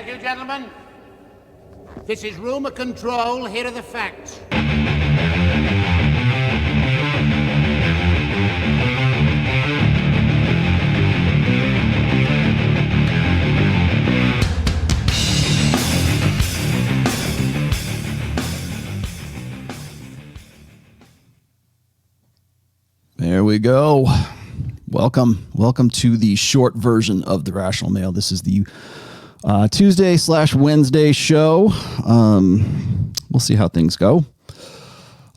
Thank you, gentlemen. This is rumor control. Here are the facts. There we go. Welcome to the short version of the Rational Male. This is the Tuesday/Wednesday show. We'll see how things go.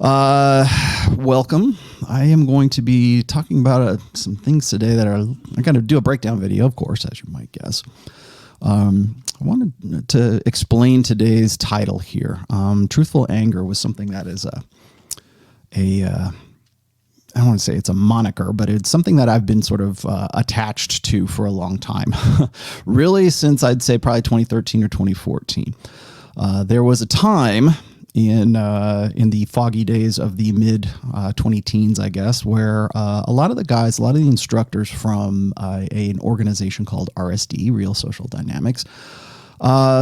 Welcome. I am going to be talking about some things today that I'm going to do a breakdown video, of course, as you might guess. I wanted to explain today's title here. Truthful anger was something that is I don't want to say it's a moniker, but it's something that I've been sort of attached to for a long time, really since I'd say probably 2013 or 2014. There was a time in the foggy days of the mid 20-teens, I guess, where a lot of the instructors from an organization called RSD, Real Social Dynamics,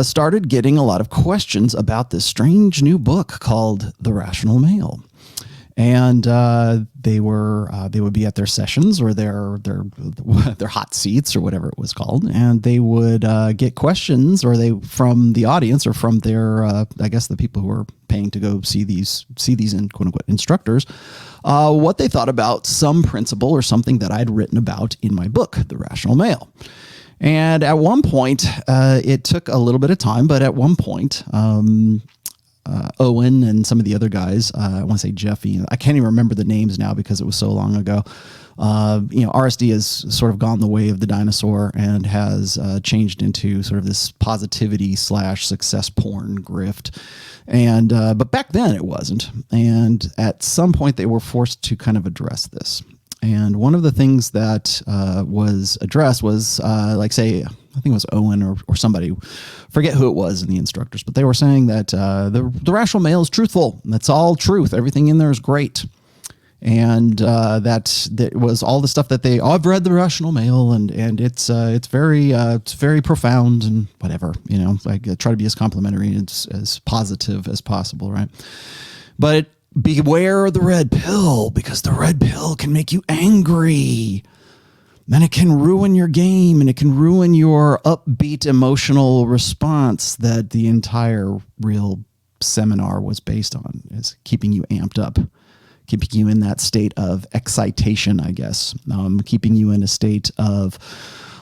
started getting a lot of questions about this strange new book called The Rational Male. And they would be at their sessions or their hot seats or whatever it was called, and they would get questions from the audience or from their I guess the people who were paying to go see these quote unquote instructors, what they thought about some principle or something that I'd written about in my book, The Rational Male. And at one point, it took a little bit of time, but at one point, Owen and some of the other guys, I want to say Jeffy, I can't even remember the names now because it was so long ago. RSD has sort of gone the way of the dinosaur and has changed into sort of this positivity / success porn grift. And but back then it wasn't. And at some point they were forced to kind of address this. And one of the things that was addressed was I think it was Owen or somebody, forget who it was in the instructors, but they were saying that the Rational Male is truthful. That's all truth. Everything in there is great. And that was all the stuff that I've read The Rational Male and it's very profound and whatever, I try to be as complimentary and as positive as possible. Right. But beware the red pill, because the red pill can make you angry. And it can ruin your game, and it can ruin your upbeat emotional response that the entire real seminar was based on, is keeping you amped up, keeping you in that state of excitation, I guess, keeping you in a state of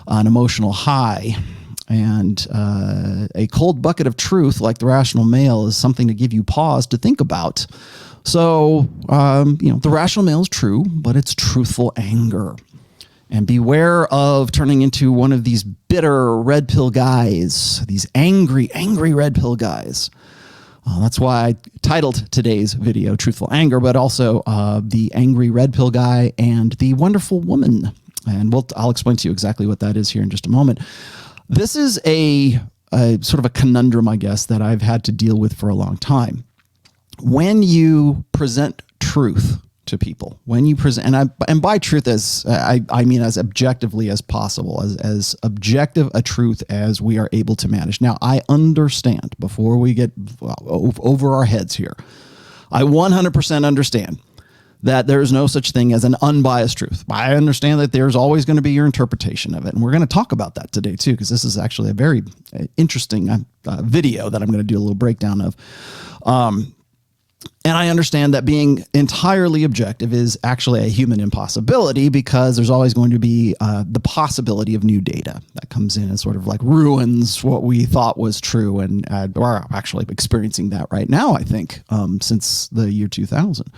an emotional high. And a cold bucket of truth like the Rational Male is something to give you pause to think about. So, the Rational Male is true, but it's truthful anger. And beware of turning into one of these bitter red pill guys, these angry red pill guys. That's why I titled today's video Truthful Anger, but also the angry red pill guy and the wonderful woman. And I'll explain to you exactly what that is here in just a moment. This is a sort of a conundrum, I guess, that I've had to deal with for a long time. When you present truth to people, when you present, and by truth as I mean as objectively as possible, as objective a truth as we are able to manage. Now, I understand, before we get over our heads here, I 100% understand that there is no such thing as an unbiased truth. I understand that there's always going to be your interpretation of it, and we're going to talk about that today too, because this is actually a very interesting video that I'm going to do a little breakdown of. And I understand that being entirely objective is actually a human impossibility, because there's always going to be the possibility of new data that comes in and sort of like ruins what we thought was true. And we're actually experiencing that right now, I think, since the year 2000.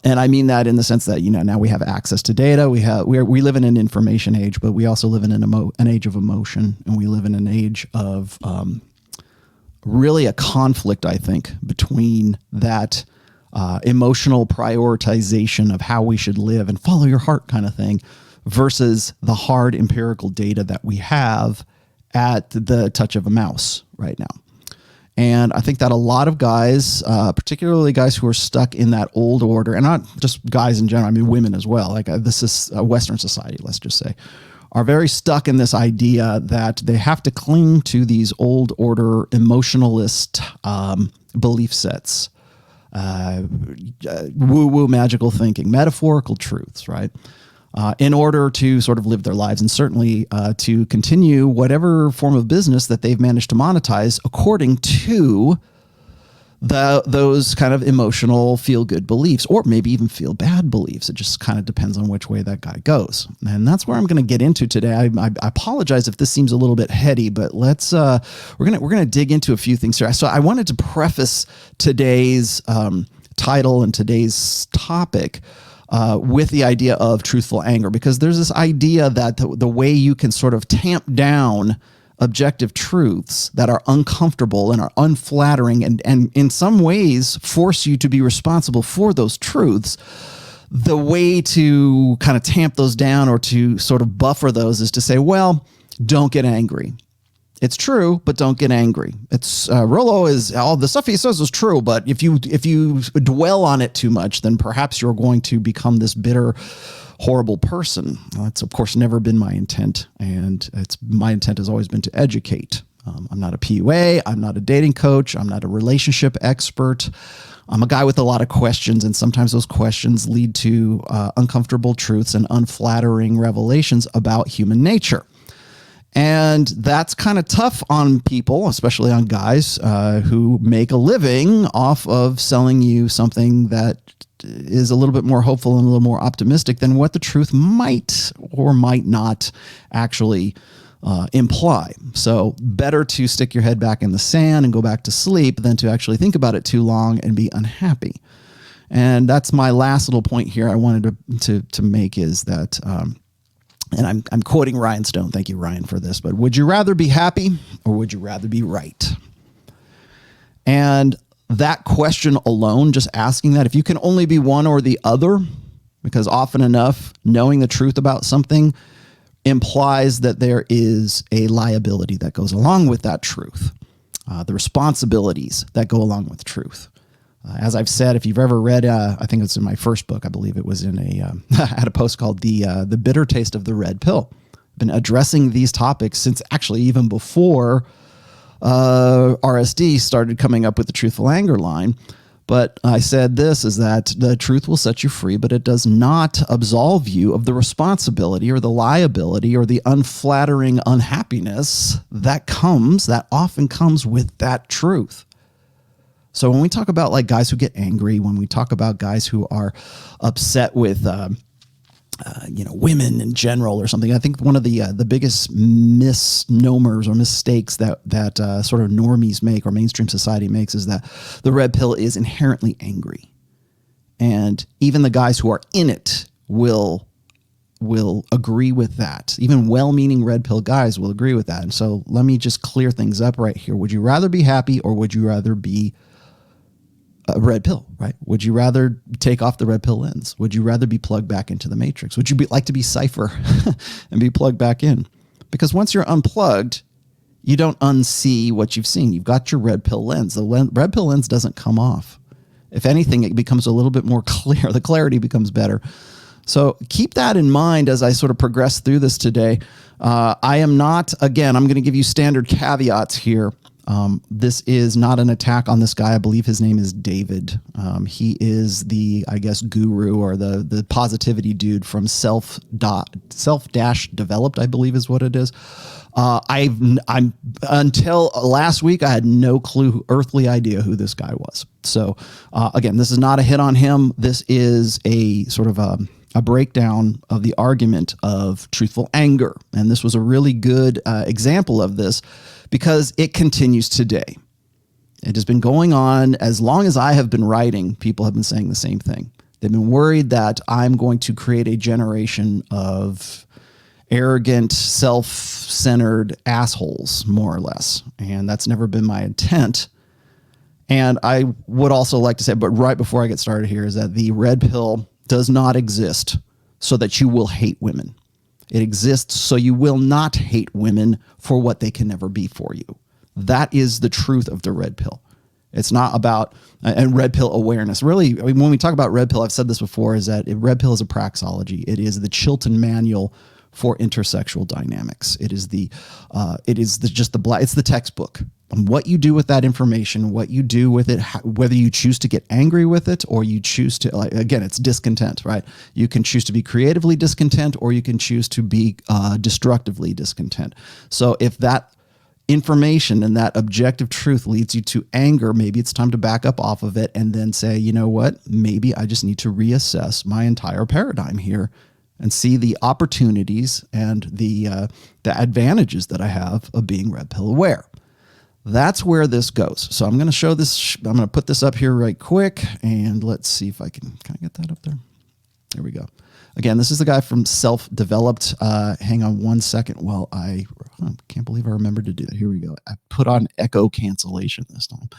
And I mean that in the sense that, now we have access to data. We live in an information age, but we also live in an age of emotion, and we live in an age of really a conflict, I think, between that emotional prioritization of how we should live and follow your heart kind of thing versus the hard empirical data that we have at the touch of a mouse right now. And I think that a lot of guys, particularly guys who are stuck in that old order, and not just guys in general, I mean women as well, like this is a Western society, let's just say, are very stuck in this idea that they have to cling to these old order emotionalist belief sets, woo-woo magical thinking, metaphorical truths, right? In order to sort of live their lives and certainly to continue whatever form of business that they've managed to monetize according to those kind of emotional feel-good beliefs, or maybe even feel-bad beliefs. It just kind of depends on which way that guy goes. And that's where I'm going to get into today. I apologize if this seems a little bit heady, but let's we're gonna dig into a few things here. So I wanted to preface today's title and today's topic with the idea of truthful anger, because there's this idea that the way you can sort of tamp down objective truths that are uncomfortable and are unflattering and in some ways force you to be responsible for those truths, the way to kind of tamp those down or to sort of buffer those is to say, well, don't get angry. It's true, but don't get angry. It's Rollo is all the stuff he says is true, but if you dwell on it too much, then perhaps you're going to become this bitter, horrible person. That's of course never been my intent, and my intent has always been to educate. I'm not a PUA. I'm not a dating coach. I'm not a relationship expert. I'm a guy with a lot of questions, and sometimes those questions lead to uncomfortable truths and unflattering revelations about human nature. And that's kind of tough on people, especially on guys who make a living off of selling you something that is a little bit more hopeful and a little more optimistic than what the truth might or might not actually imply. So better to stick your head back in the sand and go back to sleep than to actually think about it too long and be unhappy. And that's my last little point here I wanted to make is that, and I'm quoting Ryan Stone. Thank you, Ryan, for this. But would you rather be happy or would you rather be right? And that question alone, just asking that, if you can only be one or the other, because often enough, knowing the truth about something implies that there is a liability that goes along with that truth, the responsibilities that go along with truth. As I've said, if you've ever read, I think it's in my first book, I believe it was in I had a post called The Bitter Taste of the Red Pill. I've been addressing these topics since actually even before RSD started coming up with the truthful anger line. But I said this is that the truth will set you free, but it does not absolve you of the responsibility or the liability or the unflattering unhappiness that often comes with that truth. So when we talk about like guys who get angry, when we talk about guys who are upset with, women in general or something, I think one of the biggest misnomers or mistakes that sort of normies make or mainstream society makes is that the red pill is inherently angry, and even the guys who are in it will agree with that. Even well-meaning red pill guys will agree with that. And so let me just clear things up right here. Would you rather be happy or would you rather be a red pill, right? Would you rather take off the red pill lens? Would you rather be plugged back into the matrix? Would you like to be Cypher and be plugged back in? Because once you're unplugged, you don't unsee what you've seen. You've got your red pill lens. The red pill lens doesn't come off. If anything, it becomes a little bit more clear. The clarity becomes better. So keep that in mind as I sort of progress through this today. I am not, again, I'm going to give you standard caveats here. This is not an attack on this guy. I believe his name is David. He is the, I guess, guru or the positivity dude from Self-Developed, I believe is what it is. I'm until last week, I had no earthly idea who this guy was. So again, this is not a hit on him. This is a sort of a breakdown of the argument of truthful anger. And this was a really good example of this because it continues today. It has been going on as long as I have been writing. People have been saying the same thing. They've been worried that I'm going to create a generation of arrogant, self-centered assholes, more or less. And that's never been my intent. And I would also like to say, but right before I get started here, is that the red pill does not exist so that you will hate women. It exists so you will not hate women for what they can never be for you. That is the truth of the red pill. It's not about, and red pill awareness. Really, I mean, when we talk about red pill, I've said this before, is that red pill is a praxeology. It is the Chilton manual for intersexual dynamics. It's the textbook. And what you do with that information, what you do with it, whether you choose to get angry with it or you choose to, again, it's discontent, right? You can choose to be creatively discontent or you can choose to be destructively discontent. So if that information and that objective truth leads you to anger, maybe it's time to back up off of it and then say, you know what, maybe I just need to reassess my entire paradigm here and see the opportunities and the advantages that I have of being red pill aware. That's where this goes. So I'm going to show this. I'm going to put this up here right quick and let's see if I can I get that up there? There we go. Again, this is the guy from Self-Developed. Hang on one second while I can't believe I remembered to do that. Here we go. I put on echo cancellation this time.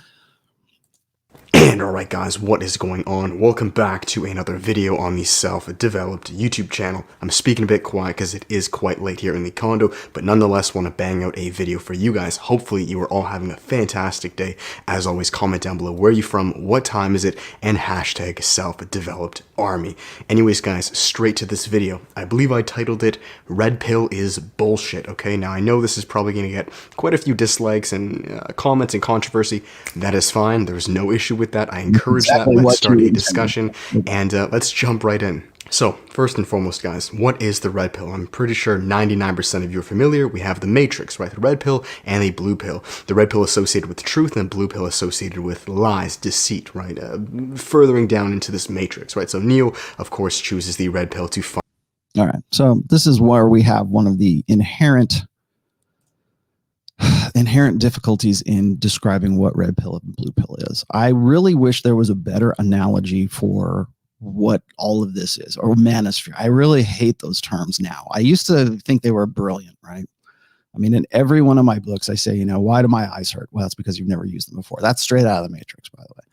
And alright guys, what is going on? Welcome back to another video on the Self-Developed YouTube channel. I'm speaking a bit quiet because it is quite late here in the condo, but nonetheless want to bang out a video for you guys. Hopefully you are all having a fantastic day. As always, comment down below where you're from, what time is it, and hashtag Self-Developed Army. Anyways guys, straight to this video. I believe I titled it, Red Pill is Bullshit, okay? Now I know this is probably going to get quite a few dislikes and comments and controversy. That is fine. There's no issue with that. I encourage that. Let's start a discussion and let's jump right in. So first and foremost guys, what is the red pill? I'm pretty sure 99% of you are familiar. We have the matrix, right? The red pill and a blue pill. The red pill associated with truth and the blue pill associated with lies, deceit, right? Furthering down into this matrix, right? So Neo, of course, chooses the red pill to find. All right. So this is where we have one of the inherent difficulties in describing what red pill and blue pill is. I really wish there was a better analogy for what all of this is, or manosphere. I really hate those terms now. I used to think they were brilliant, right? I mean, in every one of my books, I say, you know, why do my eyes hurt? Well, that's because you've never used them before. That's straight out of the Matrix, by the way.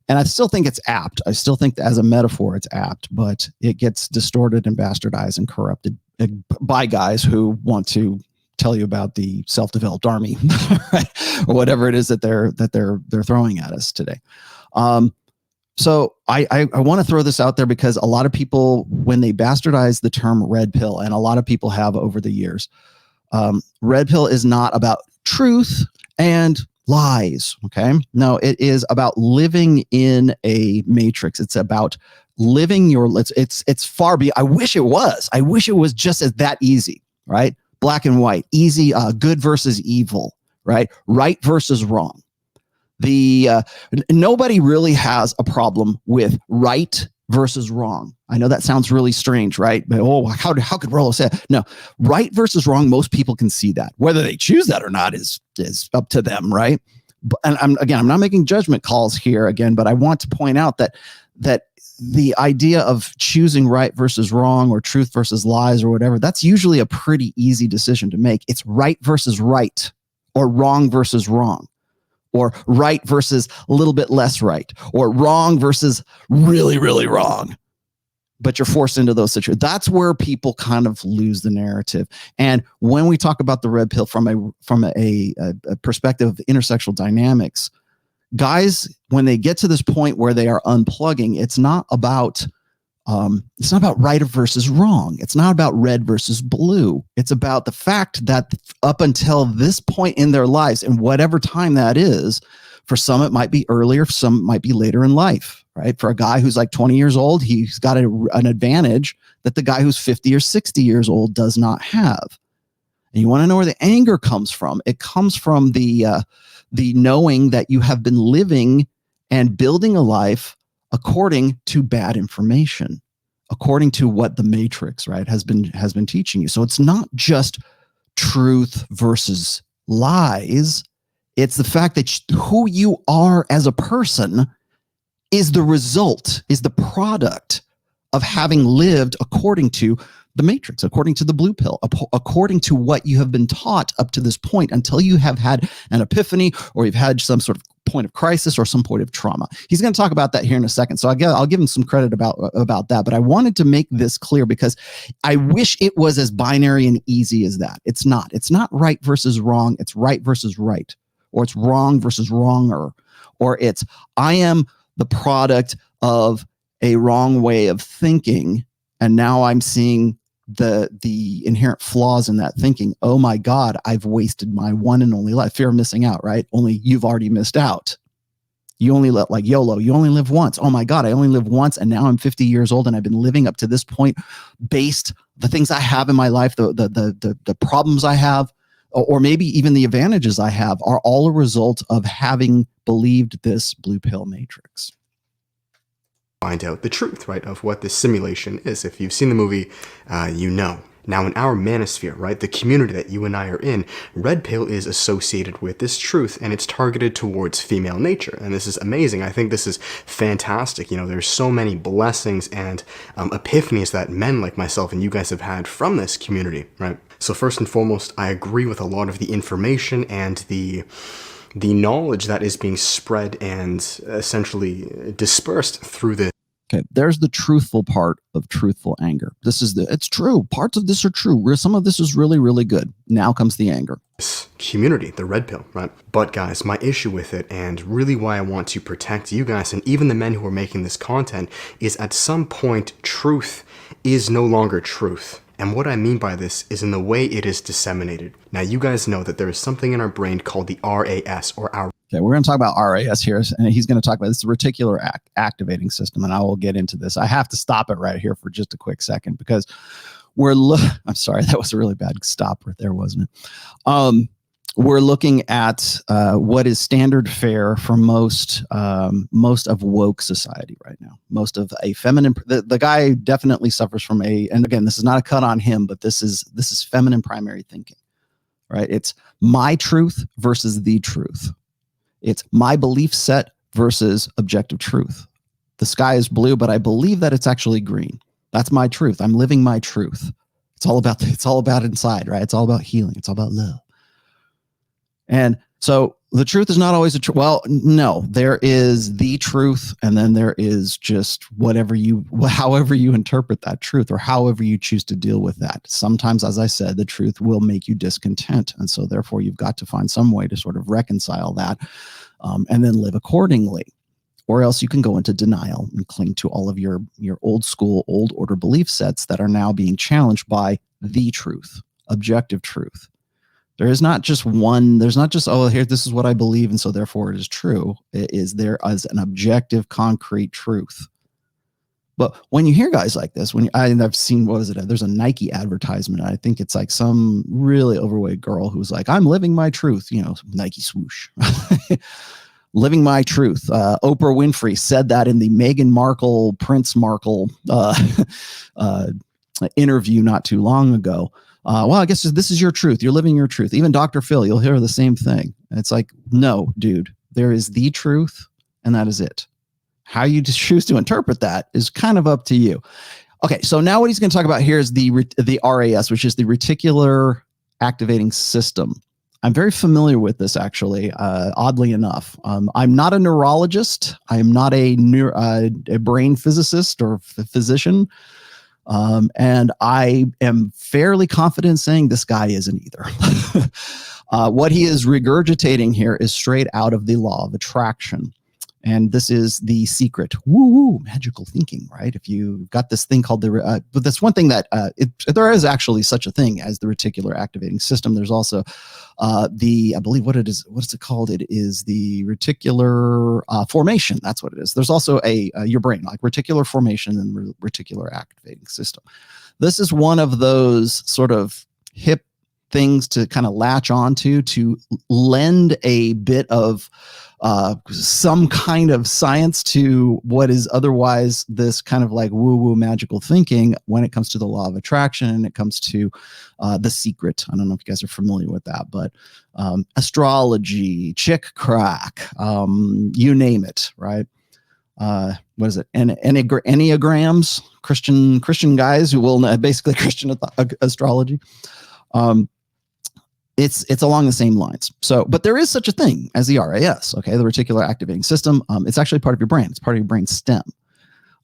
And I still think it's apt. I still think that as a metaphor, it's apt, but it gets distorted and bastardized and corrupted by guys who want to tell you about the self-developed army, right? Or whatever it is that they're throwing at us today. So I want to throw this out there because a lot of people, when they bastardize the term red pill, and a lot of people have over the years, red pill is not about truth and lies. Okay. No, it is about living in a matrix. It's about living your, it's far beyond. I wish it was just as that easy, right? Black and white, easy, good versus evil, right? Right versus wrong. Nobody really has a problem with right versus wrong. I know that sounds really strange, right? But how could Rollo say it? No, right versus wrong, most people can see that. Whether they choose that or not is up to them, right? And I'm not making judgment calls here again, but I want to point out that the idea of choosing right versus wrong or truth versus lies or whatever, that's usually a pretty easy decision to make. It's right versus right, or wrong versus wrong, or right versus a little bit less right, or wrong versus really, really wrong. But you're forced into those situations. That's where people kind of lose the narrative. And when we talk about the red pill from a perspective of intersexual dynamics, guys, when they get to this point where they are unplugging, it's not about right versus wrong. It's not about red versus blue. It's about the fact that up until this point in their lives, and whatever time that is, for some it might be earlier, for some it might be later in life, right? For a guy who's like 20 years old, he's got an advantage that the guy who's 50 or 60 years old does not have. And you want to know where the anger comes from? It comes from the knowing that you have been living and building a life according to bad information, according to what the Matrix, right, has been teaching you. So it's not just truth versus lies. It's the fact that who you are as a person is the result, is the product of having lived according to the Matrix, according to the blue pill, according to what you have been taught up to this point, until you have had an epiphany or you've had some sort of point of crisis or some point of trauma. He's going to talk about that here in a second. So I'll give him some credit about that. But I wanted to make this clear because I wish it was as binary and easy as that. It's not. It's not right versus wrong. It's right versus right. Or it's wrong versus wronger. Or it's I am the product of a wrong way of thinking, and now I'm seeing the inherent flaws in that thinking. Oh my God, I've wasted my one and only life. Fear of missing out, right? Only you've already missed out. You only live, like YOLO, you only live once. Oh my God, I only live once, and now I'm 50 years old, and I've been living up to this point based the things I have in my life, the problems I have, or maybe even the advantages I have, are all a result of having believed this blue pill matrix. Find out the truth, right, of what this simulation is. If you've seen the movie, you know. Now, in our manosphere, right, the community that you and I are in, red pill is associated with this truth, and it's targeted towards female nature. And this is amazing. I think this is fantastic. You know, there's so many blessings and epiphanies that men like myself and you guys have had from this community, right? So first and foremost, I agree with a lot of the information and the knowledge that is being spread and essentially dispersed through this. Okay, there's the truthful part of truthful anger. It's true. Parts of this are true. Some of this is really, really good. Now comes the anger. Community, the red pill, right? But guys, my issue with it, and really why I want to protect you guys and even the men who are making this content, is at some point, truth is no longer truth. And what I mean by this is in the way it is disseminated. Now, you guys know that there is something in our brain called the RAS, or our... Okay, we're going to talk about RAS here, and he's going to talk about this, the reticular activating system, and I will get into this. I have to stop it right here for just a quick second, because I'm sorry, that was a really bad stop right there, wasn't it? We're looking at what is standard fare for most of woke society right now. Most of a feminine, the guy definitely suffers from and again, this is not a cut on him, but this is feminine primary thinking, right? It's my truth versus the truth. It's my belief set versus objective truth. The sky is blue, but I believe that it's actually green. That's my truth. I'm living my truth. It's all about inside, right? It's all about healing. It's all about love. And so the truth is not always a truth. Well, no, there is the truth, and then there is just however you interpret that truth, or however you choose to deal with that. Sometimes, as I said, the truth will make you discontent. And so therefore you've got to find some way to sort of reconcile that, and then live accordingly. Or else you can go into denial and cling to all of your old school, old order belief sets that are now being challenged by the truth, objective truth. There's not just, oh, here, this is what I believe, and so therefore it is true. There is an objective, concrete truth. But when you hear guys like this, I've seen, there's a Nike advertisement. I think it's like some really overweight girl who's like, I'm living my truth, Nike swoosh. Living my truth. Oprah Winfrey said that in the Meghan Markle, Prince Markle interview not too long ago. Well, I guess this is your truth. You're living your truth. Even Dr. Phil, you'll hear the same thing. It's like, no, dude, there is the truth, and that is it. How you choose to interpret that is kind of up to you. Okay, so now what he's going to talk about here is the RAS, which is the reticular activating system. I'm very familiar with this, actually, oddly enough. I'm not a neurologist. I am not a brain physicist or physician. And I am fairly confident saying this guy isn't either. What he is regurgitating here is straight out of the law of attraction. And this is the secret. Woo, magical thinking, right? If you've got this thing called but that's one thing that there is actually such a thing as the reticular activating system. There's also I believe what is it called? It is the reticular formation. That's what it is. There's also your brain, like reticular formation and reticular activating system. This is one of those sort of hip things to kind of latch onto, to lend a bit of some kind of science to what is otherwise this kind of like woo-woo magical thinking when it comes to the law of attraction, and it comes to The Secret. I don't know if you guys are familiar with that, but astrology, chick crack, you name it, right? What is it? Enneagrams, Christian guys who will basically Christian astrology. It's along the same lines. So, but there is such a thing as the RAS, okay, the reticular activating system. It's actually part of your brain. It's part of your brain stem.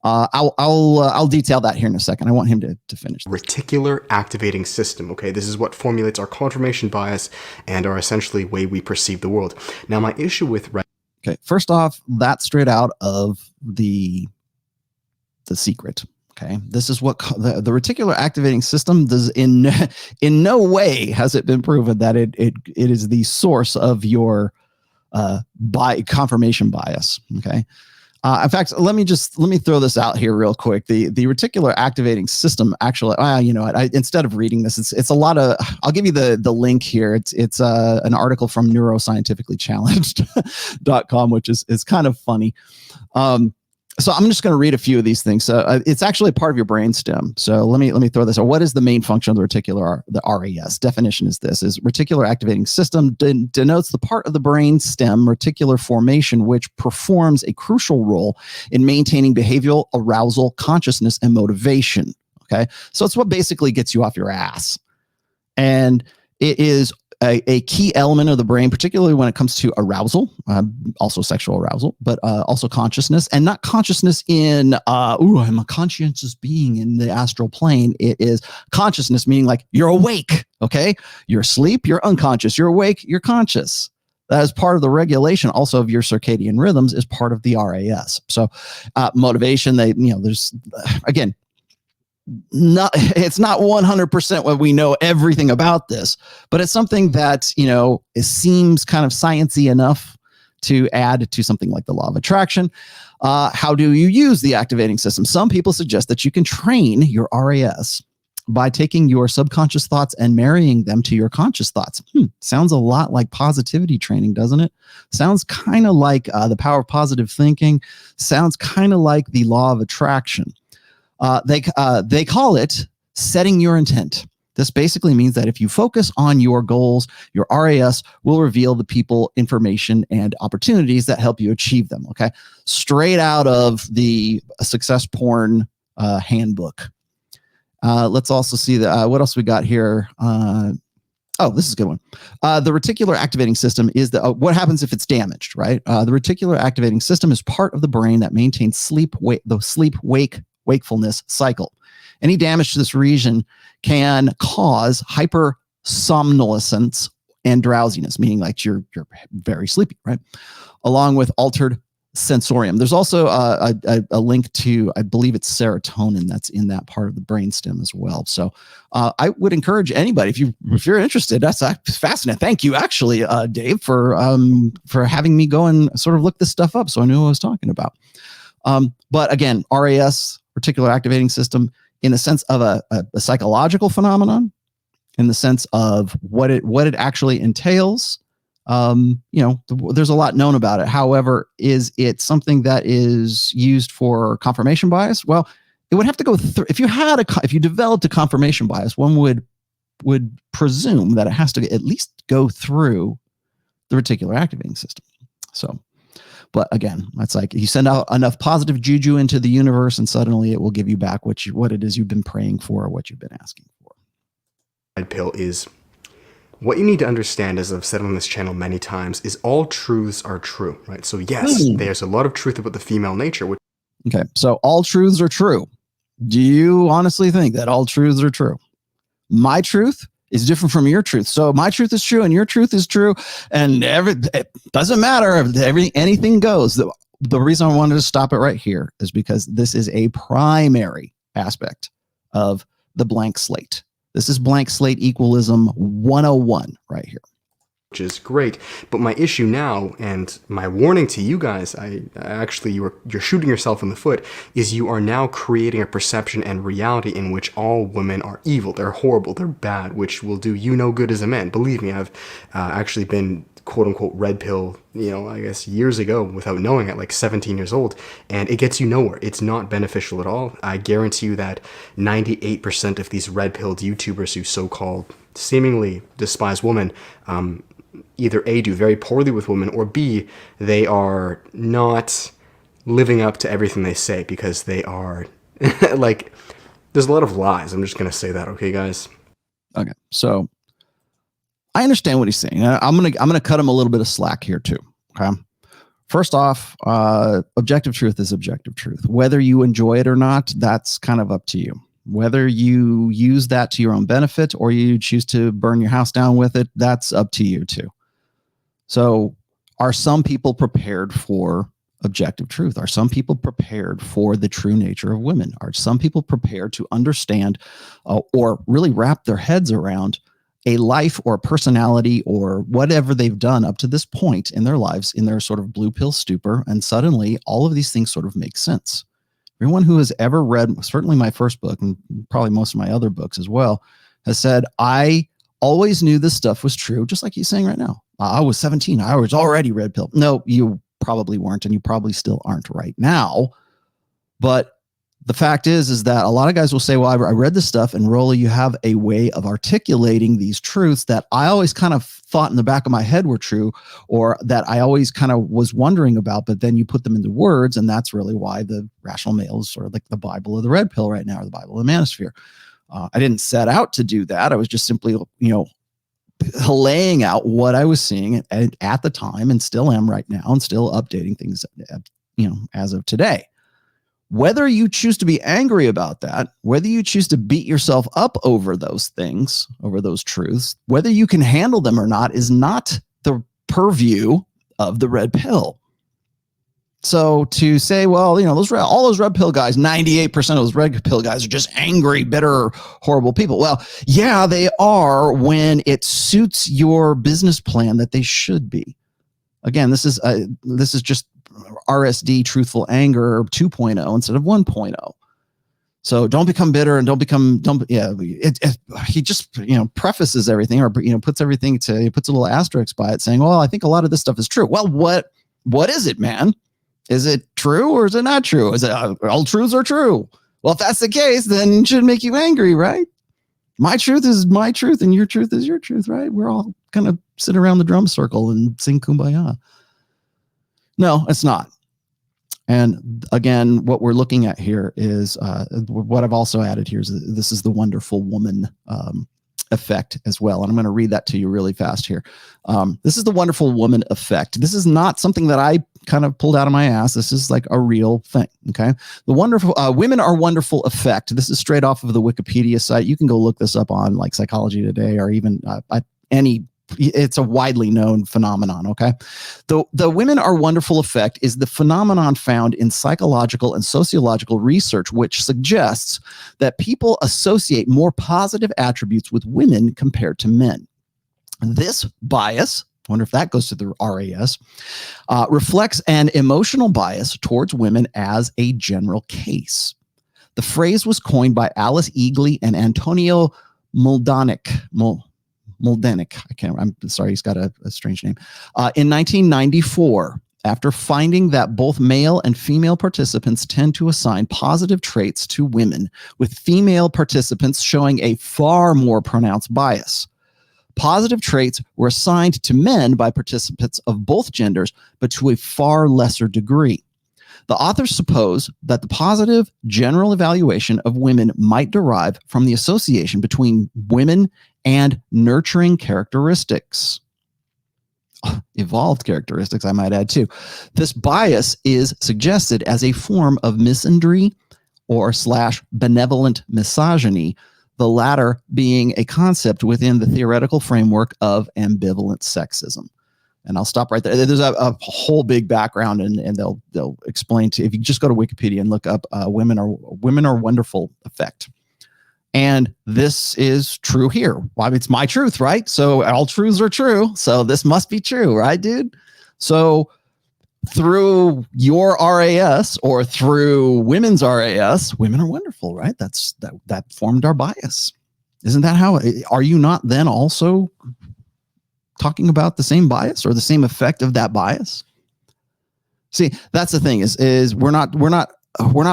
I'll detail that here in a second. I want him to finish. Reticular activating system. Okay, this is what formulates our confirmation bias and our essentially way we perceive the world. Now, my issue with okay, first off, that's straight out of the Secret. Okay, this is what the reticular activating system does. In no way has it been proven that it is the source of your confirmation bias. Okay. In fact, let me throw this out here real quick. The reticular activating system actually, you know what? Instead of reading this, it's a lot of. I'll give you the link here. It's an article from neuroscientificallychallenged.com, which is kind of funny. So I'm just going to read a few of these things. So it's actually part of your brainstem. So let me throw this out. What is the main function of the reticular? The RAS definition is this: is reticular activating system denotes the part of the brain stem reticular formation which performs a crucial role in maintaining behavioral arousal, consciousness, and motivation. Okay, so it's what basically gets you off your ass, and it is a key element of the brain, particularly when it comes to arousal, also sexual arousal, but also consciousness, and not consciousness in, I'm a conscientious being in the astral plane. It is consciousness, meaning like you're awake, okay? You're asleep, you're unconscious. You're awake, you're conscious. That is part of the regulation also of your circadian rhythms, is part of the RAS. So motivation, there's, again, it's not 100% what we know everything about this, but it's something that, it seems kind of sciencey enough to add to something like the law of attraction. How do you use the activating system? Some people suggest that you can train your RAS by taking your subconscious thoughts and marrying them to your conscious thoughts. Sounds a lot like positivity training, doesn't it? Sounds kind of like the power of positive thinking. Sounds kind of like the law of attraction. They call it setting your intent. This basically means that if you focus on your goals, your RAS will reveal the people, information, and opportunities that help you achieve them. Okay, straight out of the success porn handbook. Let's also see what else we got here. This is a good one. The reticular activating system is what happens if it's damaged, right? The reticular activating system is part of the brain that maintains wakefulness cycle. Any damage to this region can cause hypersomnolence and drowsiness, meaning like you're very sleepy, right? Along with altered sensorium. There's also a link to, I believe it's serotonin that's in that part of the brainstem as well. So I would encourage anybody, if you're interested, that's fascinating. Thank you, actually, Dave, for having me go and sort of look this stuff up so I knew what I was talking about. But again, RAS, reticular activating system, in the sense of a psychological phenomenon, in the sense of what it actually entails. There's a lot known about it. However, is it something that is used for confirmation bias? Well, it would have to go through. If you developed a confirmation bias, one would presume that it has to at least go through the reticular activating system. So. But again, that's like you send out enough positive juju into the universe and suddenly it will give you back what it is you've been praying for or what you've been asking for. Red pill is what you need to understand, as I've said on this channel many times, is all truths are true, right? So yes, there's a lot of truth about the female nature. Okay, so all truths are true. Do you honestly think that all truths are true? My truth is different from your truth. So my truth is true and your truth is true. And it doesn't matter. Anything goes. The reason I wanted to stop it right here is because this is a primary aspect of the blank slate. This is blank slate equalism 101 right here. Which is great, but my issue now, and my warning to you guys, you're shooting yourself in the foot, is you are now creating a perception and reality in which all women are evil, they're horrible, they're bad, which will do you no good as a man. Believe me, I've actually been quote-unquote red pill, I guess years ago without knowing it, like 17 years old, and it gets you nowhere. It's not beneficial at all. I guarantee you that 98% of these red pilled YouTubers who so-called seemingly despise women, either A, do very poorly with women, or B, they are not living up to everything they say because they are like, there's a lot of lies. I'm just going to say that. Okay, guys. Okay. So I understand what he's saying. I'm going to cut him a little bit of slack here too. Okay. First off, objective truth is objective truth. Whether you enjoy it or not, that's kind of up to you. Whether you use that to your own benefit or you choose to burn your house down with it, that's up to you too. So are some people prepared for objective truth? Are some people prepared for the true nature of women? Are some people prepared to understand or really wrap their heads around a life or a personality or whatever they've done up to this point in their lives, in their sort of blue pill stupor, and suddenly all of these things sort of make sense? Everyone who has ever read, certainly my first book and probably most of my other books as well, has said, I always knew this stuff was true, just like he's saying right now. I was 17. I was already red pill. No, you probably weren't, and you probably still aren't right now. But the fact is that a lot of guys will say, well, I read this stuff, and Rollo, you have a way of articulating these truths that I always kind of thought in the back of my head were true, or that I always kind of was wondering about, but then you put them into words, and that's really why the rational male is sort of like the Bible of the red pill right now, or the Bible of the manosphere. I didn't set out to do that. I was just simply, laying out what I was seeing at the time, and still am right now, and still updating things, as of today. Whether you choose to be angry about that, whether you choose to beat yourself up over those things, over those truths, whether you can handle them or not is not the purview of the red pill. So to say, well, all those red pill guys, 98% of those red pill guys are just angry, bitter, horrible people. Well, yeah, they are when it suits your business plan that they should be. Again, this is just RSD, truthful anger 2.0 instead of 1.0. So don't become bitter, and he just, prefaces everything, or, puts everything he puts a little asterisk by it saying, well, I think a lot of this stuff is true. Well, what is it, man? Is it true or is it not true? Is it all truths are true? Well, if that's the case, then it should make you angry, right? My truth is my truth and your truth is your truth, right? We're all kind of sit around the drum circle and sing Kumbaya. No, it's not. And again, what we're looking at here is what I've also added here is this is the wonderful woman effect as well. And I'm going to read that to you really fast here. This is the wonderful woman effect. This is not something that I kind of pulled out of my ass. This is like a real thing. Okay. The wonderful women are wonderful effect. This is straight off of the Wikipedia site. You can go look this up on like Psychology Today, or even it's a widely known phenomenon. Okay. The women are wonderful effect is the phenomenon found in psychological and sociological research, which suggests that people associate more positive attributes with women compared to men. This bias, I wonder if that goes to the RAS, reflects an emotional bias towards women as a general case. The phrase was coined by Alice Eagley and Antonio Muldanik. I'm sorry, he's got a strange name. In 1994, after finding that both male and female participants tend to assign positive traits to women, with female participants showing a far more pronounced bias. Positive traits were assigned to men by participants of both genders, but to a far lesser degree. The authors suppose that the positive general evaluation of women might derive from the association between women and nurturing characteristics. Evolved characteristics, I might add too. This bias is suggested as a form of misandry or / benevolent misogyny, the latter being a concept within the theoretical framework of ambivalent sexism. And I'll stop right there. There's a whole big background, and they'll explain to, if you just go to Wikipedia and look up women are wonderful effect. And this is true here. Well, it's my truth, right? So all truths are true. So this must be true, right, dude? So through your RAS or through women's RAS, women are wonderful, right? That formed our bias. Isn't that how? Are you not then also talking about the same bias or the same effect of that bias? See, that's the thing is we're not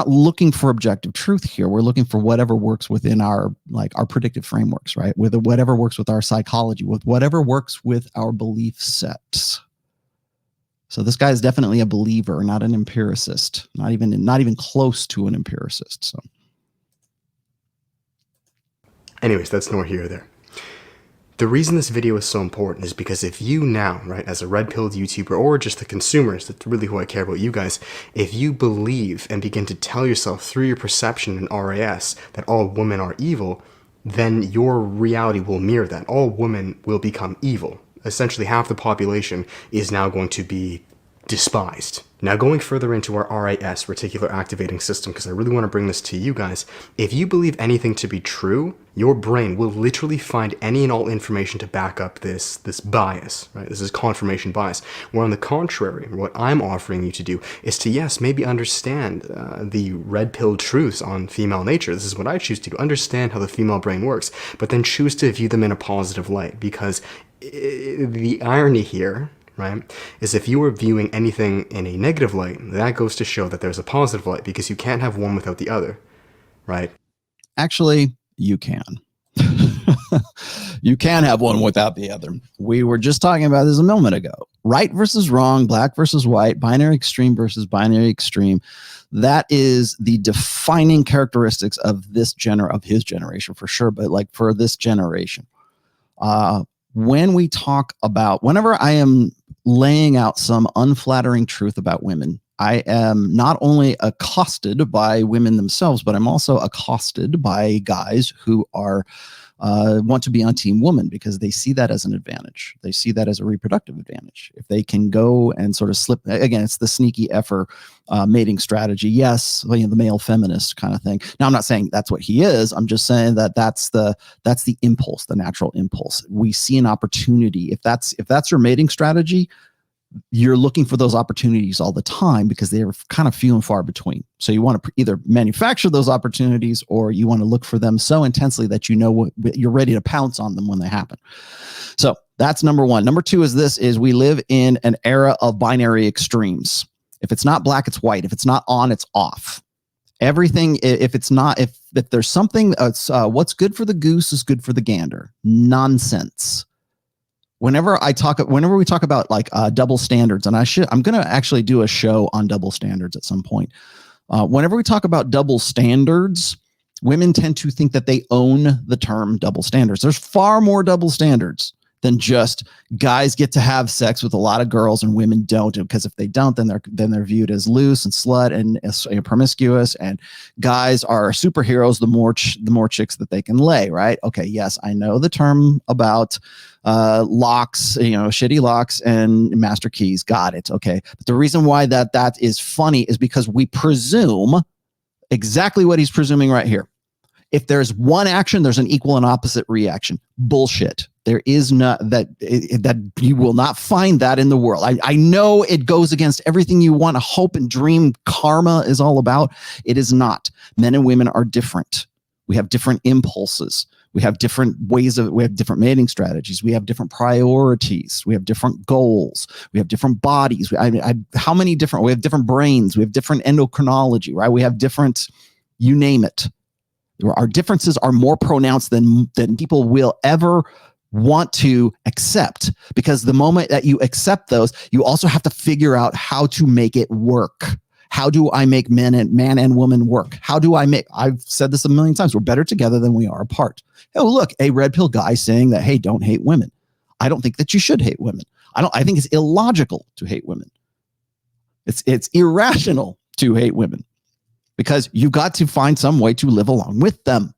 looking for objective truth here. We're looking for whatever works within our predictive frameworks, right? With whatever works with our psychology, with whatever works with our belief sets. So this guy is definitely a believer, not an empiricist, not even close to an empiricist. So, anyways, that's nor here or there. The reason this video is so important is because if you now, right, as a red-pilled YouTuber or just the consumers, that's really who I care about, you guys, if you believe and begin to tell yourself through your perception in RAS that all women are evil, then your reality will mirror that. All women will become evil. Essentially, half the population is now going to be despised, Now, going further into our RAS, reticular activating system, because I really want to bring this to you guys, if you believe anything to be true, your brain will literally find any and all information to back up this bias, right? This is confirmation bias. Where on the contrary, what I'm offering you to do is to, yes, maybe understand the red pill truths on female nature. This is what I choose to do, understand how the female brain works, but then choose to view them in a positive light, because the irony here, right, is if you are viewing anything in a negative light, that goes to show that there's a positive light, because you can't have one without the other, right? Actually, you can. You can have one without the other. We were just talking about this a moment ago. Right versus wrong, black versus white, binary extreme versus binary extreme. That is the defining characteristics of this of his generation for sure, but like for this generation. When we talk about, whenever I am laying out some unflattering truth about women, I am not only accosted by women themselves, but I'm also accosted by guys who are want to be on team woman, because they see that as an advantage. They see that as a reproductive advantage. If they can go and sort of slip, again, it's the sneaky effer mating strategy. Yes, the male feminist kind of thing. Now, I'm not saying that's what he is. I'm just saying that that's the impulse, the natural impulse. We see an opportunity. If that's your mating strategy, you're looking for those opportunities all the time, because they are kind of few and far between. So you want to either manufacture those opportunities, or you want to look for them so intensely that you know you're ready to pounce on them when they happen. So that's number one. Number two is we live in an era of binary extremes. If it's not black, it's white. If it's not on, it's off. Everything, if there's something, what's good for the goose is good for the gander. Nonsense. Whenever we talk about like double standards, and I'm going to actually do a show on double standards at some point. Whenever we talk about double standards, women tend to think that they own the term double standards. There's far more double standards than just guys get to have sex with a lot of girls and women don't, because if they don't, then they're viewed as loose and slut and promiscuous, and guys are superheroes the more chicks that they can lay, right? Okay, yes, I know the term about locks, shitty locks and master keys. Got it. Okay. But the reason why that is funny is because we presume exactly what he's presuming right here. If there's one action, there's an equal and opposite reaction. Bullshit. There is not that you will not find that in the world. I know it goes against everything you want to hope and dream karma is all about. It is not. Men and women are different. We have different impulses. We have different we have different mating strategies. We have different priorities. We have different goals. We have different bodies. We have different brains. We have different endocrinology, right? We have different, you name it. Our differences are more pronounced than people will ever want to accept, because the moment that you accept those, you also have to figure out how to make it work. How do I make man and woman work? I've said this a million times, we're better together than we are apart. Oh, look, a red pill guy saying that, hey, don't hate women. I don't think that you should hate women. I think it's illogical to hate women. It's irrational to hate women, because you've got to find some way to live along with them,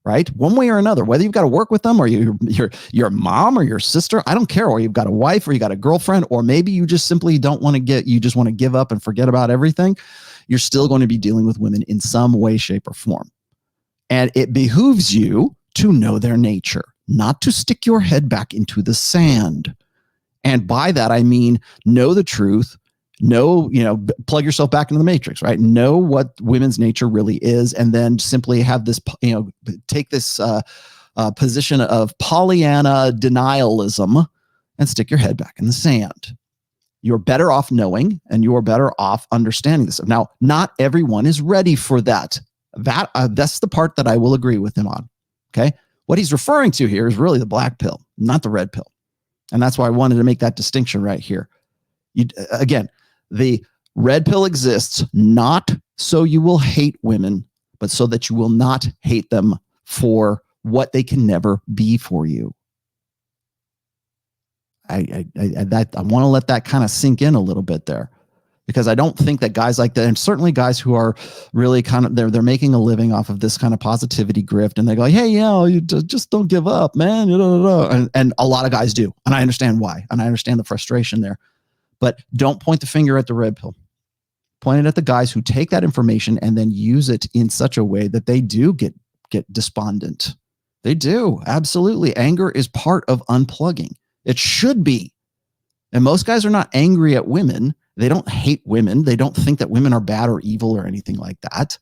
right? One way or another, whether you've got to work with them, or your mom or your sister, I don't care, or you've got a wife, or you got a girlfriend, or maybe you just simply you just want to give up and forget about everything. You're still going to be dealing with women in some way, shape, or form. And it behooves you to know their nature, not to stick your head back into the sand. And by that, I mean, know the truth. Plug yourself back into the matrix, right? Know what women's nature really is, and then simply have this, take this position of Pollyanna denialism and stick your head back in the sand. You're better off knowing, and you're better off understanding this. Now, not everyone is ready for that. That's the part that I will agree with him on. Okay. What he's referring to here is really the black pill, not the red pill. And that's why I wanted to make that distinction right here. Again, the red pill exists not so you will hate women, but so that you will not hate them for what they can never be for you. I want to let that kind of sink in a little bit there, because I don't think that guys like that, and certainly guys who are really kind of, they're making a living off of this kind of positivity grift, and they go, hey, you just don't give up, man. And a lot of guys do. And I understand why. And I understand the frustration there. But don't point the finger at the red pill. pointed at the guys who take that information and then use it in such a way that they do get despondent. They do. Absolutely. Anger is part of unplugging. It should be. And most guys are not angry at women. They don't hate women. They don't think that women are bad or evil or anything like that.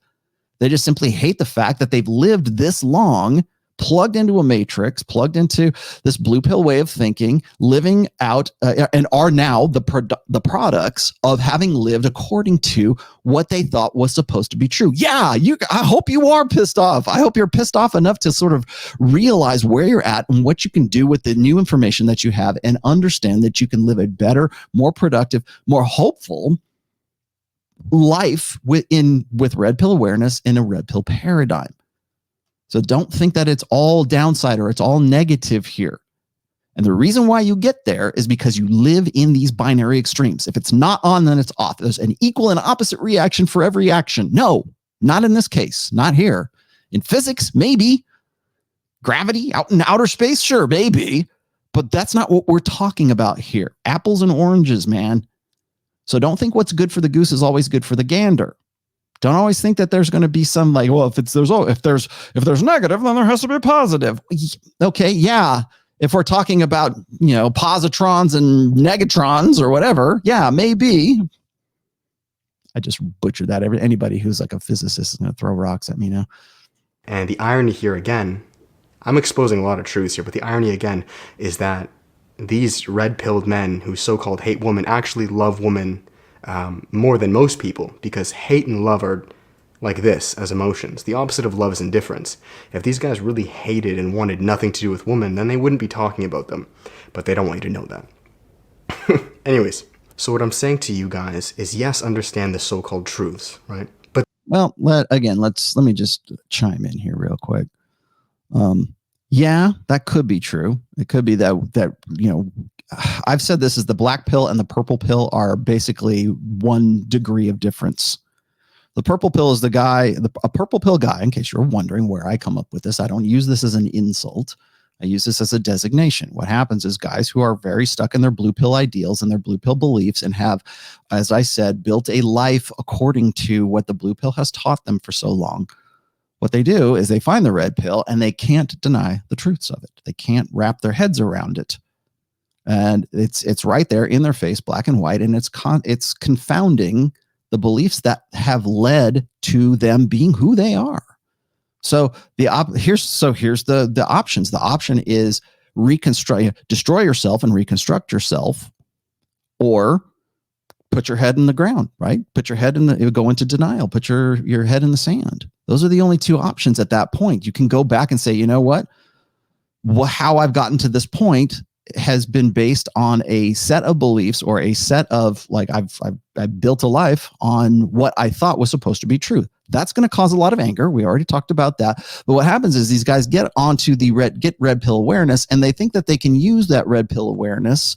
They just simply hate the fact that they've lived this long, plugged into a matrix, plugged into this blue pill way of thinking, living out and are now the products of having lived according to what they thought was supposed to be true. Yeah, I hope you are pissed off. I hope you're pissed off enough to sort of realize where you're at and what you can do with the new information that you have and understand that you can live a better, more productive, more hopeful life with red pill awareness in a red pill paradigm. So don't think that it's all downside or it's all negative here. And the reason why you get there is because you live in these binary extremes. If it's not on, then it's off. There's an equal and opposite reaction for every action. No, not in this case, not here. In physics, maybe. Gravity out in outer space, sure, maybe. But that's not what we're talking about here. Apples and oranges, man. So don't think what's good for the goose is always good for the gander. Don't always think that there's going to be some like, well, if there's negative, then there has to be positive. Okay, yeah. If we're talking about, positrons and negatrons or whatever, yeah, maybe. I just butchered that. Anybody who's like a physicist is going to throw rocks at me now. And the irony here again, I'm exposing a lot of truths here, but the irony again is that these red-pilled men who so-called hate women actually love women more than most people, because hate and love are like this as emotions. The opposite of love is indifference. If these guys really hated and wanted nothing to do with women, then they wouldn't be talking about them. But they don't want you to know that. Anyways, so what I'm saying to you guys is, yes, understand the so-called truths, right? But well, let me just chime in here real quick. Yeah, that could be true. It could be that I've said this is the black pill and the purple pill are basically 1 degree of difference. The purple pill is a purple pill guy, in case you're wondering where I come up with this. I don't use this as an insult. I use this as a designation. What happens is guys who are very stuck in their blue pill ideals and their blue pill beliefs and have, as I said, built a life according to what the blue pill has taught them for so long. What they do is they find the red pill and they can't deny the truths of it. They can't wrap their heads around it. And it's right there in their face, black and white, and it's confounding the beliefs that have led to them being who they are. So here's the options. The option is destroy yourself and reconstruct yourself, or put your head in the ground, right? Put your head go into denial, put your head in the sand. Those are the only 2 options at that point. You can go back and say, you know what? How I've gotten to this point has been based on a set of beliefs or a set of I've built a life on what I thought was supposed to be true. That's going to cause a lot of anger. We already talked about that. But what happens is these guys get onto the red pill awareness, and they think that they can use that red pill awareness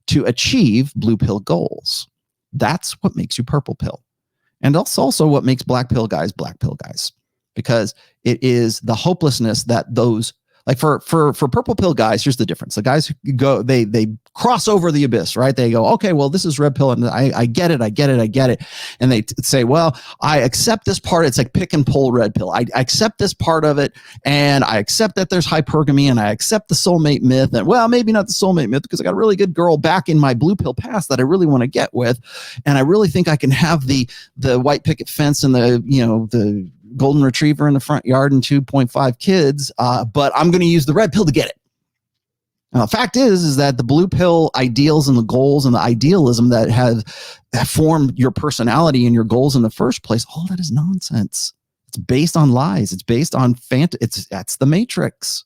to achieve blue pill goals. That's what makes you purple pill. And that's also what makes black pill guys, because it is the hopelessness that those, like for purple pill guys, here's the difference. The guys who go, they cross over the abyss, right? They go, okay, well, this is red pill, and I get it. And they say, well, I accept this part. It's like pick and pull red pill. I accept this part of it, and I accept that there's hypergamy, and I accept the soulmate myth, and well, maybe not the soulmate myth, because I got a really good girl back in my blue pill past that I really want to get with, and I really think I can have the white picket fence and the golden retriever in the front yard and 2.5 kids, but I'm going to use the red pill to get it. Now, the fact is that the blue pill ideals and the goals and the idealism that have formed your personality and your goals in the first place, all that is nonsense. It's based on lies. It's based on that's the matrix.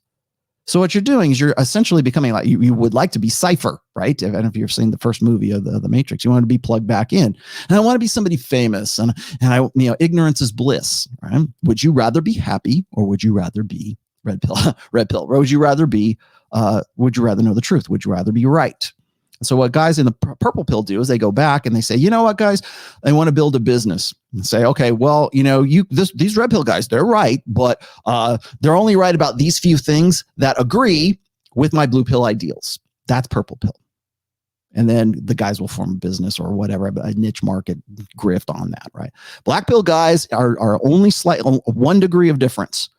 So what you're doing is you're essentially becoming like you would like to be Cypher, right? I don't know if you've seen the first movie of the Matrix. You want to be plugged back in, and I want to be somebody famous, and I ignorance is bliss, right? Would you rather be happy, or would you rather be red pill? Red pill. Or would you rather be? Would you rather know the truth? Would you rather be right? So what guys in the purple pill do is they go back and they say, you know what, guys, I want to build a business. And say, okay, well, these red pill guys, they're right, but they're only right about these few things that agree with my blue pill ideals. That's purple pill. And then the guys will form a business or whatever, a niche market grift on that, right? Black pill guys are only slightly 1 degree of difference,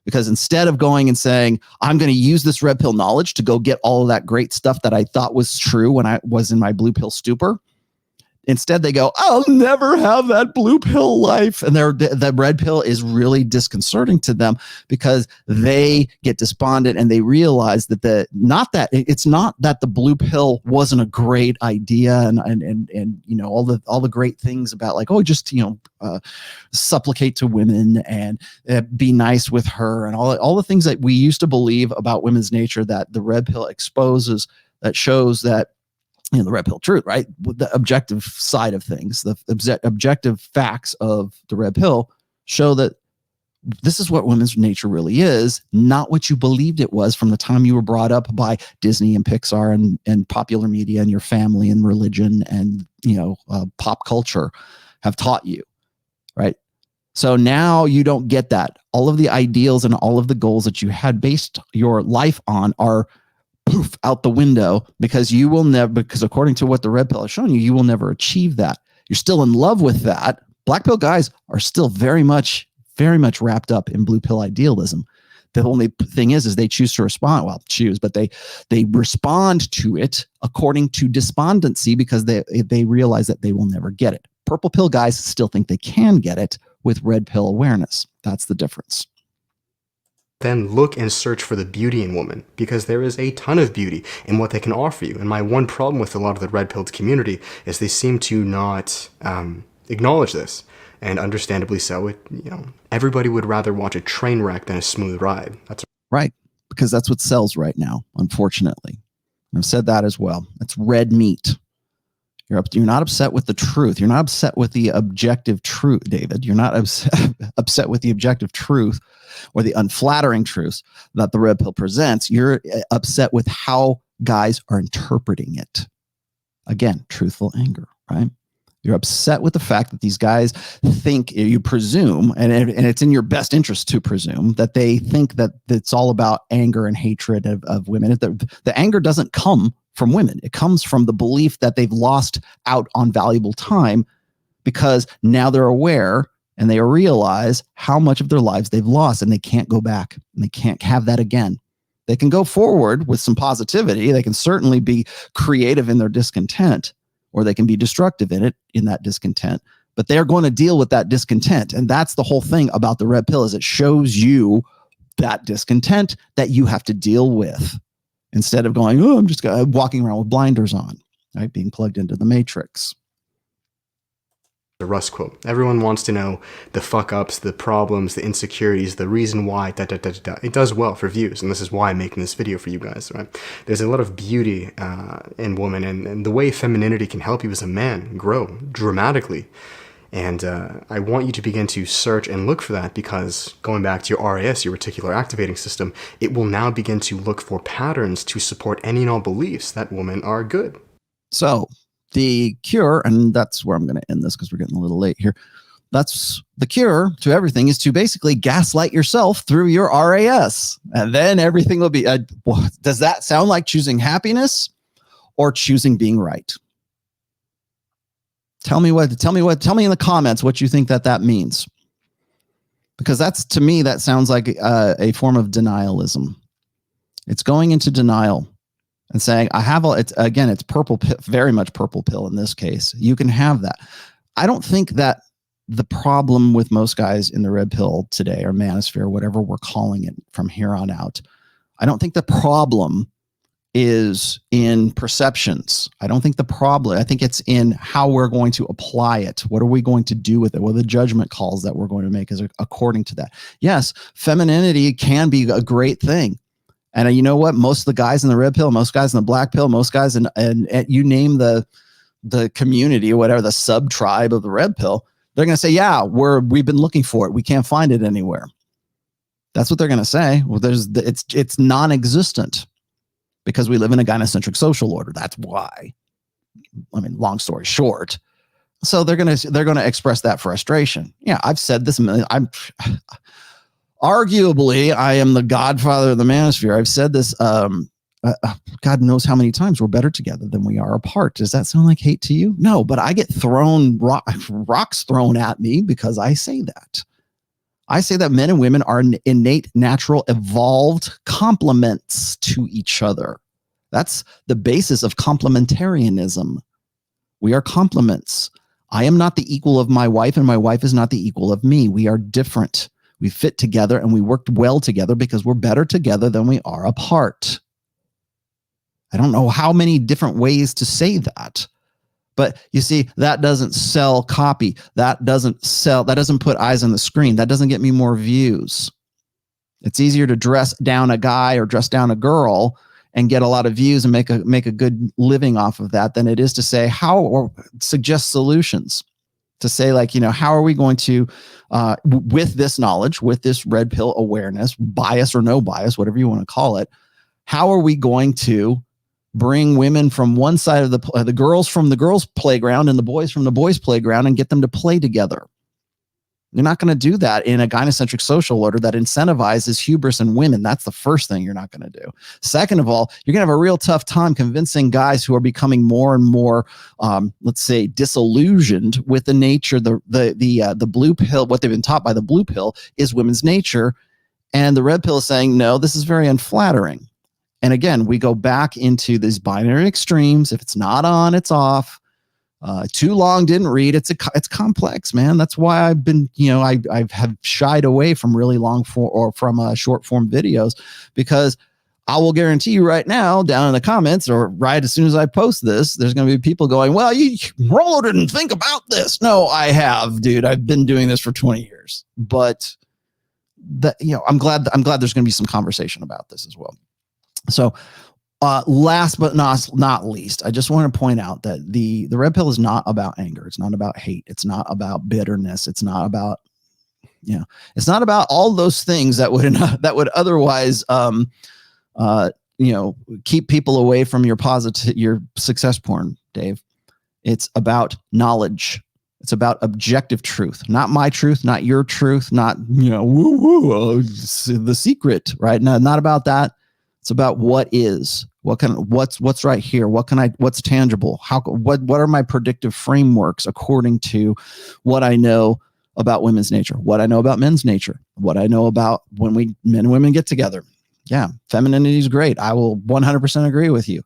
because instead of going and saying, I'm going to use this red pill knowledge to go get all of that great stuff that I thought was true when I was in my blue pill stupor, instead they go, I'll never have that blue pill life. And the red pill is really disconcerting to them, because they get despondent and they realize that it's not that the blue pill wasn't a great idea and you know, all the great things about, like, oh, just, you know, supplicate to women and be nice with her and all the things that we used to believe about women's nature, that the red pill exposes, that shows that, you know, the red pill truth, right? The objective side of things, the objective facts of the red pill show that this is what women's nature really is, not what you believed it was from the time you were brought up by Disney and Pixar and popular media and your family and religion and, you know, pop culture have taught you, right? So now you don't get that. All of the ideals and all of the goals that you had based your life on are poof out the window, because you will never, because according to what the red pill has shown you, you will never achieve that. You're still in love with that. Black pill guys are still very much wrapped up in blue pill idealism. The only thing is they choose to respond. Well, but they respond to it according to despondency, because they realize that they will never get it. Purple pill guys still think they can get it with red pill awareness. That's the difference. Then look and search for the beauty in women, because there is a ton of beauty in what they can offer you. And my one problem with a lot of the red-pilled community is they seem to not acknowledge this, and understandably so. You know, everybody would rather watch a train wreck than a smooth ride. That's right, because that's what sells right now, unfortunately. I've said that as well. It's red meat. You're not upset with the truth. You're not upset with the objective truth, David. You're not upset with the objective truth or the unflattering truths that the red pill presents. You're upset with how guys are interpreting it. Again, truthful anger, right? You're upset with the fact that these guys think, you presume, and it's in your best interest to presume, that they think that it's all about anger and hatred of women. The anger doesn't come from women. It comes from the belief that they've lost out on valuable time, because now they're aware and they realize how much of their lives they've lost, and they can't go back and they can't have that again. They can go forward with some positivity. They can certainly be creative in their discontent, or they can be destructive in that discontent, but they're going to deal with that discontent. And that's the whole thing about the red pill, is it shows you that discontent that you have to deal with, instead of going, oh, I'm just walking around with blinders on, right? Being plugged into the matrix. the Russ quote. Everyone wants to know the fuck-ups, the problems, the insecurities, the reason why, It does well for views, and this is why I'm making this video for you guys, right? There's a lot of beauty in women, and the way femininity can help you as a man grow dramatically. And I want you to begin to search and look for that, because going back to your RAS, your reticular activating system, it will now begin to look for patterns to support any and all beliefs that women are good. So the cure, and that's where I'm going to end this because we're getting a little late here. That's the cure to everything, is to basically gaslight yourself through your RAS. And then everything will be, does that sound like choosing happiness or choosing being right? Tell me in the comments what you think that means. Because that's, to me, that sounds like a form of denialism. It's going into denial and saying, it's purple, very much purple pill in this case. You can have that. I don't think that the problem with most guys in the red pill today, or manosphere, whatever we're calling it from here on out, I don't think the problem is in perceptions. I don't think the problem, I think it's in how we're going to apply it. What are we going to do with it? What are the judgment calls that we're going to make according to that? Yes, femininity can be a great thing. And you know what? Most of the guys in the red pill, most guys in the black pill, most guys and you name the community or whatever, the sub tribe of the red pill, they're going to say, yeah, we've been looking for it. We can't find it anywhere. That's what they're going to say. Well, it's non-existent, because we live in a gynocentric social order. That's why. I mean, long story short. So they're going to express that frustration. Yeah, I've said this. Arguably, I am the godfather of the manosphere. I've said this God knows how many times we're better together than we are apart. Does that sound like hate to you? No, but I get rocks thrown at me because I say that. I say that men and women are innate, natural, evolved complements to each other. That's the basis of complementarianism. We are complements. I am not the equal of my wife, and my wife is not the equal of me. We are different. We fit together, and we work well together because we're better together than we are apart. I don't know how many different ways to say that. But you see, that doesn't sell copy. That doesn't put eyes on the screen. That doesn't get me more views. It's easier to dress down a guy or dress down a girl and get a lot of views and make a good living off of that than it is to say or suggest solutions. To say, like, how are we going to, with this knowledge, with this red pill awareness, bias or no bias, whatever you want to call it, how are we going to bring women from one side of the girls from the girls' playground and the boys from the boys' playground and get them to play together? You're not going to do that in a gynocentric social order that incentivizes hubris in women. That's the first thing you're not going to do. Second of all, you're going to have a real tough time convincing guys who are becoming more and more, let's say, disillusioned with the nature, the blue pill. What they've been taught by the blue pill is women's nature, and the red pill is saying, no, this is very unflattering. And again, we go back into these binary extremes. If it's not on, it's off. Too long, didn't read. It's complex, man. That's why I've been, I have shied away from really long from short form videos, because I will guarantee you right now, down in the comments or right as soon as I post this, there's going to be people going, well, Rollo didn't think about this. No, I have, dude. I've been doing this for 20 years, but I'm glad there's going to be some conversation about this as well. So last but not least, I just want to point out that the red pill is not about anger. It's not about hate. It's not about bitterness. It's not about, it's not about all those things that would otherwise, keep people away from your success porn, Dave. It's about knowledge. It's about objective truth, not my truth, not your truth, not, the secret, right? No, not about that. It's about what is, what's right here. What's tangible? What are my predictive frameworks according to what I know about women's nature, what I know about men's nature, what I know about when men and women get together. Yeah. Femininity is great. I will 100% agree with you.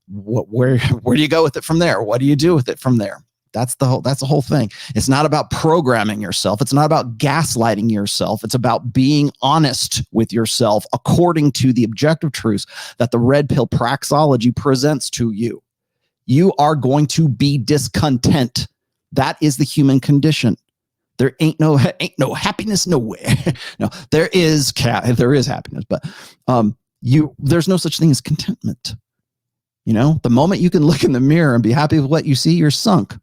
Where do you go with it from there? What do you do with it from there? That's the whole thing. It's not about programming yourself. It's not about gaslighting yourself. It's about being honest with yourself according to the objective truths that the red pill praxeology presents to you. You are going to be discontent. That is the human condition. There ain't no happiness nowhere. No, there is happiness, but there's no such thing as contentment. The moment you can look in the mirror and be happy with what you see, you're sunk.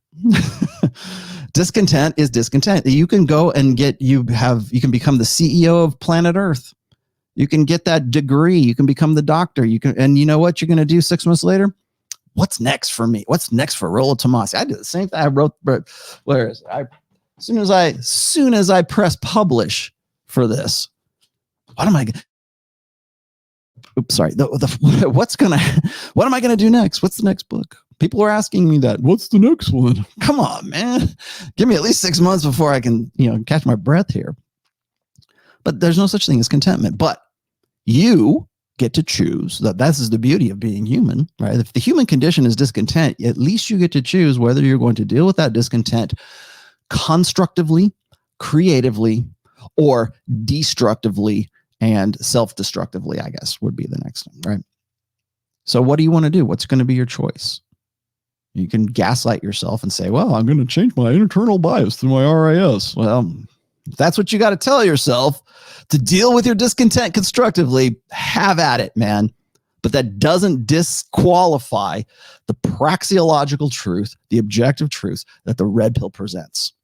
Discontent is discontent. You can go and you can become the CEO of planet Earth. You can get that degree. You can become the doctor. And you know what you're going to do 6 months later? What's next for me? What's next for Rollo Tomassi? I did the same thing. I wrote, where is it? As soon as I press publish for this, what am I going to? Oops, sorry. What am I going to do next? What's the next book? People are asking me that. What's the next one? Come on, man. Give me at least 6 months before I can, catch my breath here. But there's no such thing as contentment. But you get to choose. This is the beauty of being human, right? If the human condition is discontent, at least you get to choose whether you're going to deal with that discontent constructively, creatively, or destructively and self-destructively, I guess, would be the next one, right? So what do you want to do? What's going to be your choice? You can gaslight yourself and say, well, I'm going to change my internal bias through my RIS. Well, if that's what you got to tell yourself to deal with your discontent constructively, have at it, man. But that doesn't disqualify the praxeological truth, the objective truth that the red pill presents.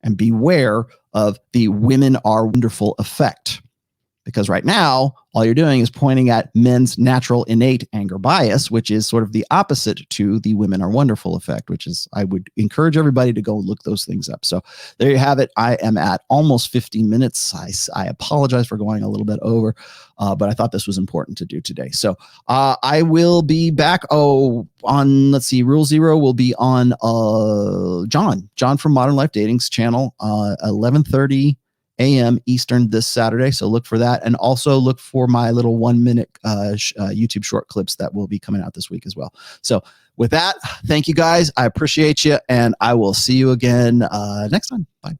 And beware of the women are wonderful effect. Because right now, all you're doing is pointing at men's natural innate anger bias, which is sort of the opposite to the women are wonderful effect, which is, I would encourage everybody to go look those things up. So there you have it. I am at almost 15 minutes. I apologize for going a little bit over, but I thought this was important to do today. So I will be back. On, let's see, Rule Zero will be on John from Modern Life Dating's channel, 11:30 a.m. Eastern this Saturday. So look for that. And also look for my little 1 minute YouTube short clips that will be coming out this week as well. So with that, thank you guys. I appreciate you. And I will see you again next time. Bye.